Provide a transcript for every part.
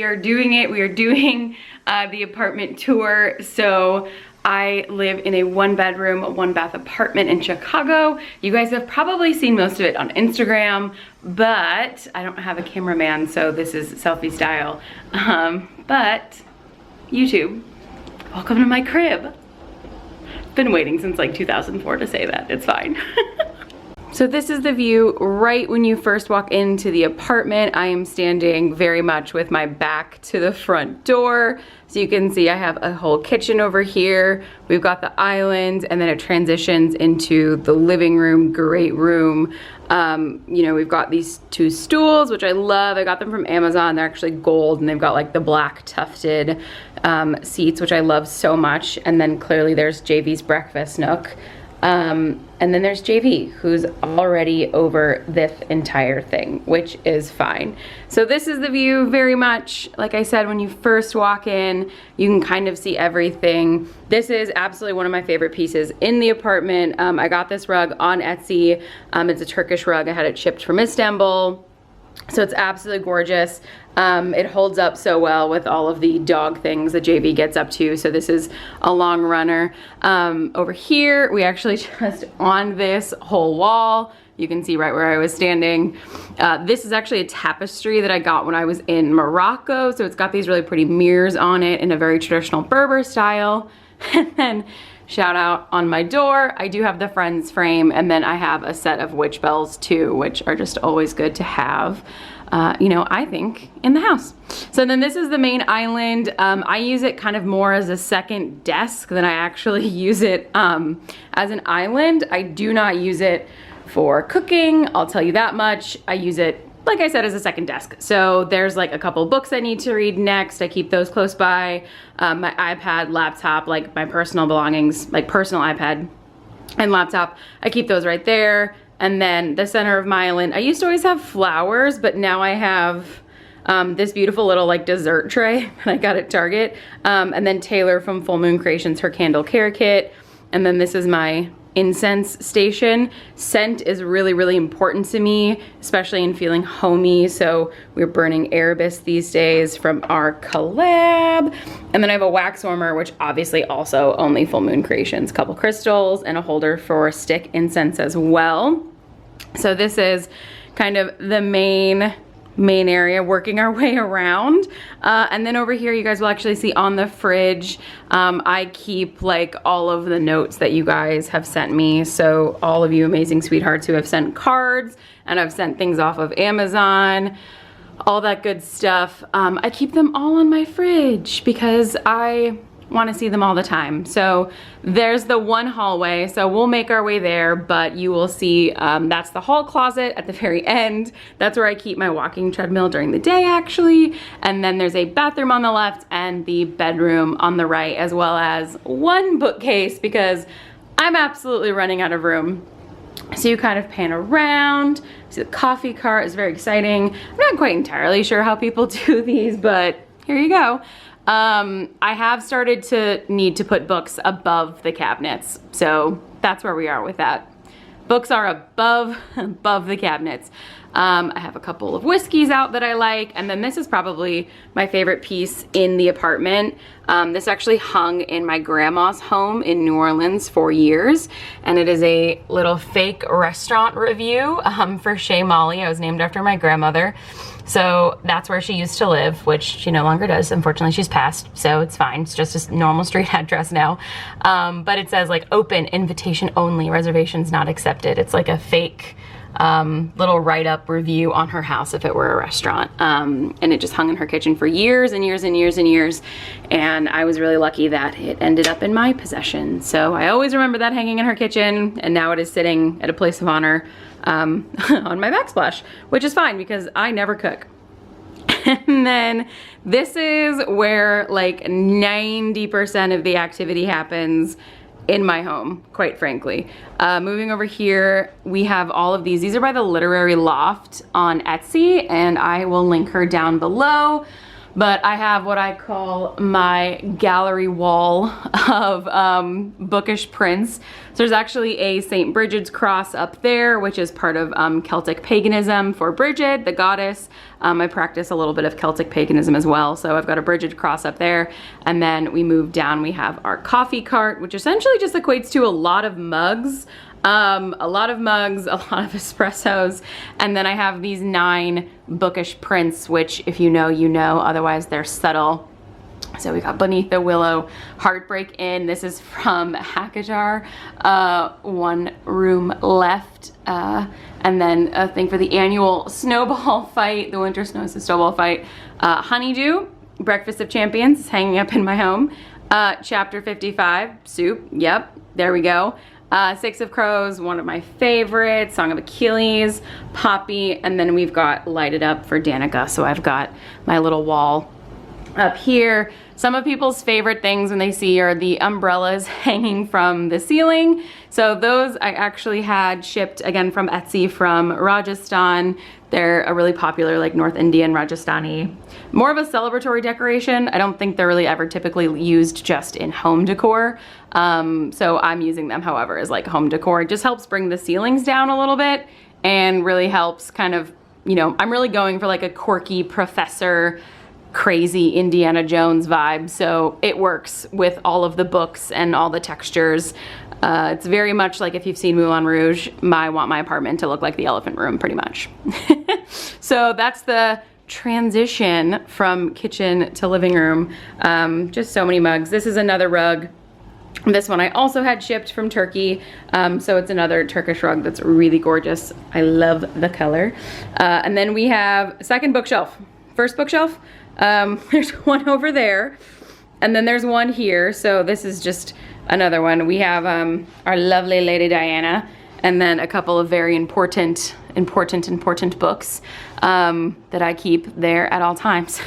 are doing it. We are doing the apartment tour. So I live in a 1-bedroom, 1-bath apartment in Chicago. You guys have probably seen most of it on Instagram, but I don't have a cameraman, so this is selfie style. But YouTube, welcome to my crib. Been waiting since like 2004 to say that. It's fine. So this is the view right when you first walk into the apartment. I am standing very much with my back to the front door. So you can see I have a whole kitchen over here. We've got the island, and then it transitions into the living room, great room. You know, we've got these 2 stools, which I love. I got them from Amazon. They're actually gold, and they've got like the black tufted seats, which I love so much. And then clearly there's JV's breakfast nook. And then there's JV, who's already over this entire thing, which is fine. So this is the view very much, like I said, when you first walk in, you can kind of see everything. This is absolutely one of my favorite pieces in the apartment. I got this rug on Etsy. It's a Turkish rug. I had it shipped from Istanbul. So it's absolutely gorgeous. It holds up so well with all of the dog things that JV gets up to. So this is a long runner. Over here, we actually just on this whole wall, you can see right where I was standing. This is actually a tapestry that I got when I was in Morocco. So it's got these really pretty mirrors on it in a very traditional Berber style. And then shout out on my door, I do have the Friends frame, and then I have a set of witch bells too, which are just always good to have, you know, I think, in the house. So then this is the main island. I use it kind of more as a second desk than I actually use it as an island. I do not use it for cooking, I'll tell you that much. I use it, like I said, as a second desk. So there's like a couple books I need to read next. I keep those close by. My iPad, laptop, like my personal belongings, like personal iPad and laptop, I keep those right there. And then the center of my island, I used to always have flowers, but now I have this beautiful little like dessert tray that I got at Target. And then Taylor from Full Moon Creations, her candle care kit. And then this is my incense station. Scent is really, really important to me, especially in feeling homey. So we're burning Erebus these days from our collab. And then I have a wax warmer, which obviously also only Full Moon Creations, a couple crystals and a holder for stick incense as well. So this is kind of the main area, working our way around. And then over here, you guys will actually see on the fridge, I keep like all of the notes that you guys have sent me. So all of you amazing sweethearts who have sent cards and I've sent things off of Amazon, all that good stuff. I keep them all on my fridge because I want to see them all the time. So there's the one hallway, so we'll make our way there, but you will see that's the hall closet at the very end. That's where I keep my walking treadmill during the day actually. And then there's a bathroom on the left and the bedroom on the right, as well as one bookcase because I'm absolutely running out of room. So you kind of pan around, see the coffee cart is very exciting. I'm not quite entirely sure how people do these, but here you go. I have started to need to put books above the cabinets, so that's where we are with that. Books are above the cabinets. I have a couple of whiskeys out that I like, and then this is probably my favorite piece in the apartment. This actually hung in my grandma's home in New Orleans for years, and it is a little fake restaurant review for Chez Molly. I was named after my grandmother. So that's where she used to live, which she no longer does. Unfortunately, she's passed, so it's fine. It's just a normal street address now. But it says like open, invitation only, reservations not accepted. It's like a fake little write-up review on her house if it were a restaurant. And it just hung in her kitchen for years and years and years and years. And I was really lucky that it ended up in my possession. So I always remember that hanging in her kitchen, and now it is sitting at a place of honor on my backsplash, which is fine because I never cook. And then this is where like 90% of the activity happens in my home, quite frankly. Moving over here, we have all of these. These are by the Literary Loft on Etsy, and I will link her down below. But I have what I call my gallery wall of bookish prints. So there's actually a St. Bridget's cross up there, which is part of Celtic paganism for Bridget, the goddess. I practice a little bit of Celtic paganism as well. So I've got a Bridget cross up there. And then we move down, we have our coffee cart, which essentially just equates to a lot of mugs. A lot of espressos, and then I have these 9 bookish prints, which if you know, you know, otherwise they're subtle. So we got Beneath the Willow, Heartbreak Inn. This is from Hackajar, One Room Left, and then a thing for the annual snowball fight, the winter snowball fight, Honeydew, Breakfast of Champions, hanging up in my home, Chapter 55, Soup, yep, there we go. Six of Crows, one of my favorites, Song of Achilles, Poppy, and then we've got Lighted Up for Danica. So I've got my little wall up here. Some of people's favorite things when they see are the umbrellas hanging from the ceiling. So those I actually had shipped again from Etsy from Rajasthan. They're a really popular like North Indian Rajasthani, more of a celebratory decoration. I don't think they're really ever typically used just in home decor. So I'm using them, however, as like home decor. It just helps bring the ceilings down a little bit and really helps kind of, you know, I'm really going for like a quirky professor, crazy Indiana Jones vibe. So it works with all of the books and all the textures. It's very much like if you've seen Moulin Rouge, I want my apartment to look like the elephant room pretty much. So that's the transition from kitchen to living room. Just so many mugs. This is another rug. This one I also had shipped from Turkey. So it's another Turkish rug that's really gorgeous. I love the color. And then we have second bookshelf. First bookshelf, there's one over there. And then there's one here. So this is just another one. We have our lovely Lady Diana, and then a couple of very important books that I keep there at all times.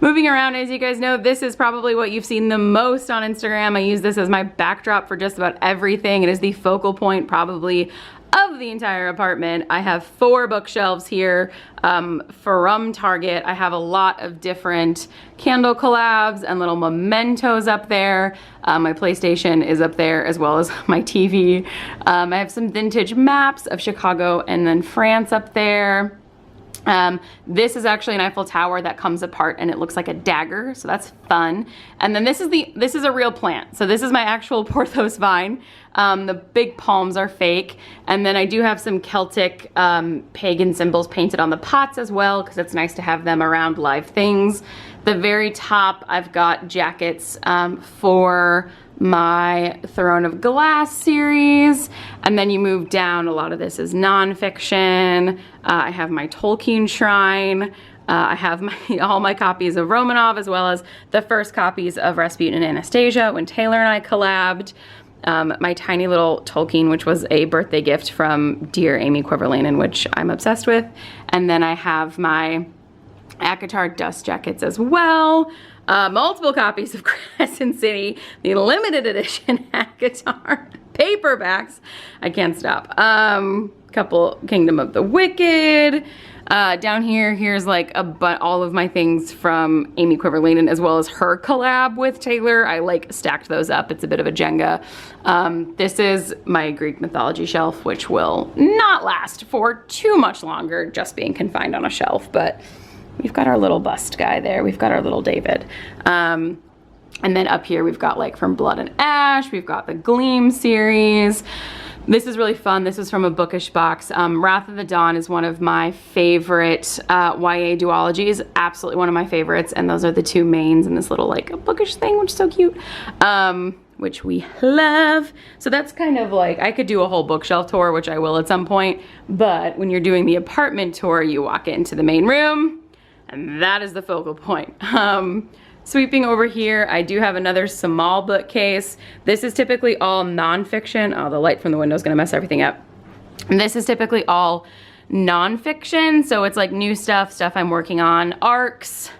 Moving around, as you guys know, this is probably what you've seen the most on Instagram. I use this as my backdrop for just about everything. It is the focal point probably of the entire apartment. I have 4 bookshelves here from Target. I have a lot of different candle collabs and little mementos up there. My PlayStation is up there as well as my TV. I have some vintage maps of Chicago and then France up there. This is actually an Eiffel Tower that comes apart and it looks like a dagger, so that's fun. And then this is a real plant. So this is my actual Porthos vine. The big palms are fake. And then I do have some Celtic pagan symbols painted on the pots as well, because it's nice to have them around live things. The very top, I've got jackets for my Throne of Glass series, and then you move down, a lot of this is nonfiction. I have my Tolkien shrine. I have all my copies of Romanov, as well as the first copies of Rasputin and Anastasia when Taylor and I collabed. My tiny little Tolkien, which was a birthday gift from dear Amy Quiverlane, which I'm obsessed with. And then I have my ACOTAR dust jackets as well. Multiple copies of Crescent City, the limited edition ACOTAR paperbacks. I can't stop. Couple Kingdom of the Wicked. Down here, here's like all of my things from Amy Quiverlane, as well as her collab with Taylor. I like stacked those up. It's a bit of a Jenga. This is my Greek mythology shelf, which will not last for too much longer, just being confined on a shelf, but we've got our little bust guy there. We've got our little David. And then up here, we've got like from Blood and Ash. We've got the Gleam series. This is really fun. This is from a Bookish box. Wrath of the Dawn is one of my favorite YA duologies. Absolutely one of my favorites. And those are the 2 mains in this little like a Bookish thing, which is so cute. Which we love. So that's kind of like, I could do a whole bookshelf tour, which I will at some point. But when you're doing the apartment tour, you walk into the main room, and that is the focal point. Sweeping over here, I do have another small bookcase. This is typically all nonfiction. Oh, the light from the window is gonna mess everything up. And this is typically all nonfiction, so it's like new stuff I'm working on, ARCs.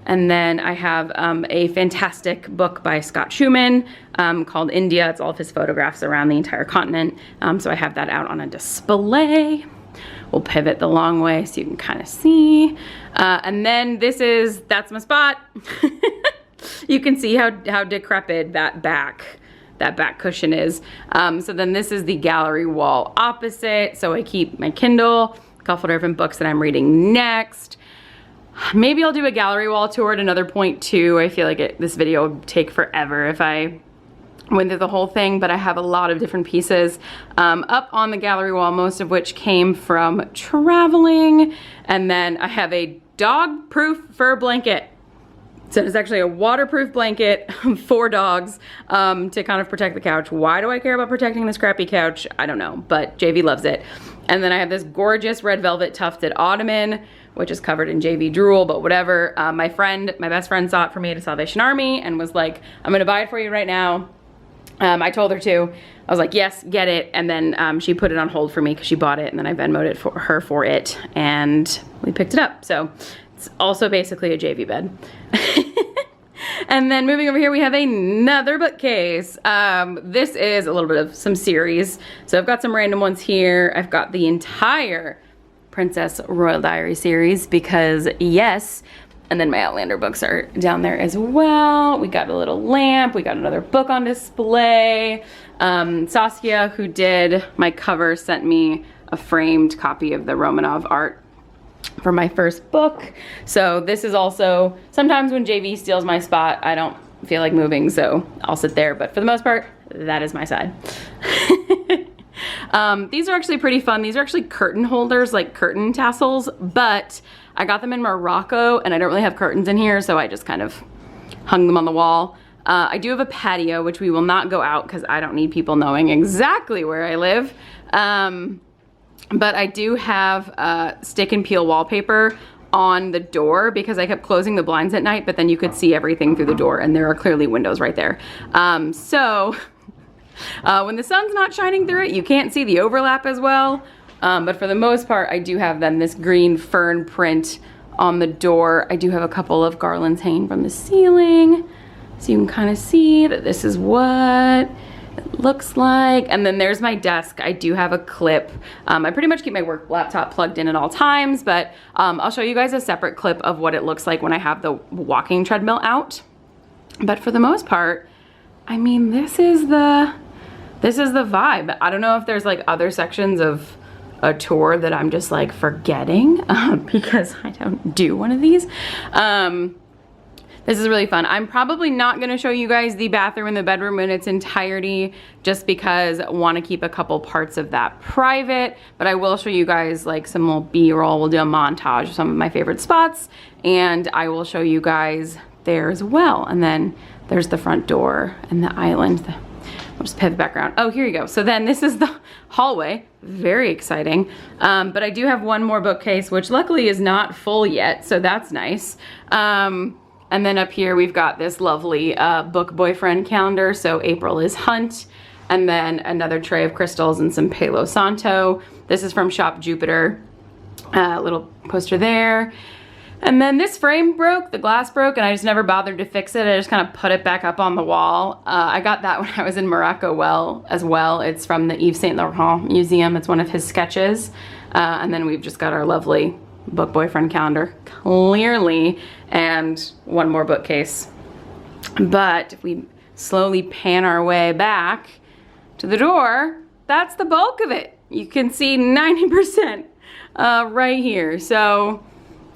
And then I have a fantastic book by Scott Schumann called India. It's all of his photographs around the entire continent. So I have that out on a display. we'll pivot the long way so you can kind of see. And then that's my spot. You can see how decrepit that back cushion is. So then this is the gallery wall opposite. So I keep my Kindle, a couple different books that I'm reading next. Maybe I'll do a gallery wall tour at another point too. I feel like this video would take forever if I went through the whole thing, but I have a lot of different pieces up on the gallery wall, most of which came from traveling. And then I have a dog-proof fur blanket. So it's actually a waterproof blanket for dogs to kind of protect the couch. Why do I care about protecting this crappy couch? I don't know, but JV loves it. And then I have this gorgeous red velvet tufted ottoman, which is covered in JV drool, but whatever. My best friend saw it for me at a Salvation Army and was like, I'm gonna buy it for you right now. I told her to. I was like, yes, get it. And then she put it on hold for me because she bought it, and then I Venmo'd it for her for it, and we picked it up. So it's also basically a JV bed. And then moving over here, we have another bookcase. This is a little bit of some series. So I've got some random ones here. I've got the entire Princess Royal Diary series because yes, and then my Outlander books are down there as well. We got a little lamp. We got another book on display. Saskia, who did my cover, sent me a framed copy of the Romanov art for my first book. So this is also, sometimes when JV steals my spot, I don't feel like moving, so I'll sit there. But for the most part, that is my side. These are actually pretty fun. These are actually curtain holders, like curtain tassels, but I got them in Morocco and I don't really have curtains in here, so I just kind of hung them on the wall. I do have a patio, which we will not go out because I don't need people knowing exactly where I live. But I do have stick and peel wallpaper on the door because I kept closing the blinds at night, but then you could see everything through the door and there are clearly windows right there. So when the sun's not shining through it, you can't see the overlap as well. But for the most part, I do have then this green fern print on the door. I do have a couple of garlands hanging from the ceiling, so you can kind of see that this is what it looks like. And then there's my desk. I do have a clip. I pretty much keep my work laptop plugged in at all times, but I'll show you guys a separate clip of what it looks like when I have the walking treadmill out. But for the most part, I mean, this is the vibe. I don't know if there's like other sections of a tour that I'm just like forgetting because I don't do one of these. This is really fun. I'm probably not gonna show you guys the bathroom and the bedroom in its entirety just because I wanna keep a couple parts of that private, but I will show you guys like some little B-roll. We'll do a montage of some of my favorite spots and I will show you guys there as well. And then there's the front door and the island. I'll just pivot back around. Oh, here you go. So then this is the hallway. Very exciting. But I do have one more bookcase, which luckily is not full yet, so that's nice. And then up here we've got this lovely book boyfriend calendar. So April is Hunt. And then another tray of crystals and some Palo Santo. This is from Shop Jupiter. Little poster there. And then this frame broke, the glass broke, and I just never bothered to fix it. I just kind of put it back up on the wall. I got that when I was in Morocco as well. It's from the Yves Saint Laurent Museum. It's one of his sketches. And then we've just got our lovely book boyfriend calendar, clearly, and one more bookcase. But if we slowly pan our way back to the door, that's the bulk of it. You can see 90% right here. So,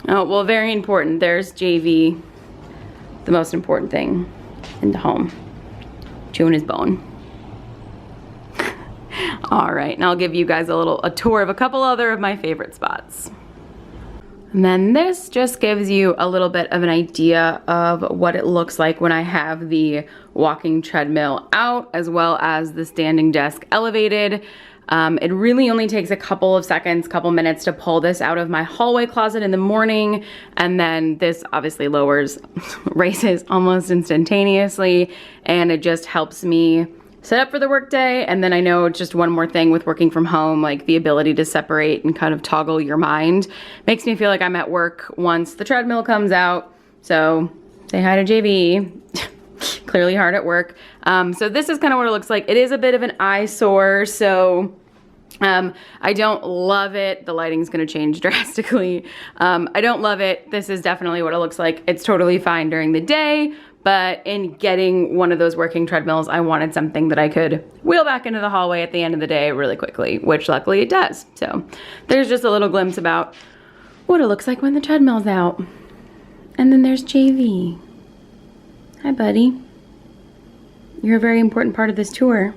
oh, well, very important. There's JV, the most important thing in the home, chewing his bone. All right, and I'll give you guys a tour of a couple other of my favorite spots. And then this just gives you a little bit of an idea of what it looks like when I have the walking treadmill out, as well as the standing desk elevated. It really only takes a couple of seconds, couple minutes to pull this out of my hallway closet in the morning. And then this obviously raises almost instantaneously. And it just helps me set up for the workday. And then I know just one more thing with working from home, like the ability to separate and kind of toggle your mind makes me feel like I'm at work once the treadmill comes out. So say hi to JV. Clearly hard at work. So this is kind of what it looks like. It is a bit of an eyesore, so I don't love it. The lighting's gonna change drastically. I don't love it. This is definitely what it looks like. It's totally fine during the day, but in getting one of those working treadmills, I wanted something that I could wheel back into the hallway at the end of the day really quickly, which luckily it does. So there's just a little glimpse about what it looks like when the treadmill's out. And then there's JV. Hi, buddy. You're a very important part of this tour.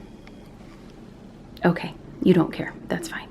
Okay. You don't care. That's fine.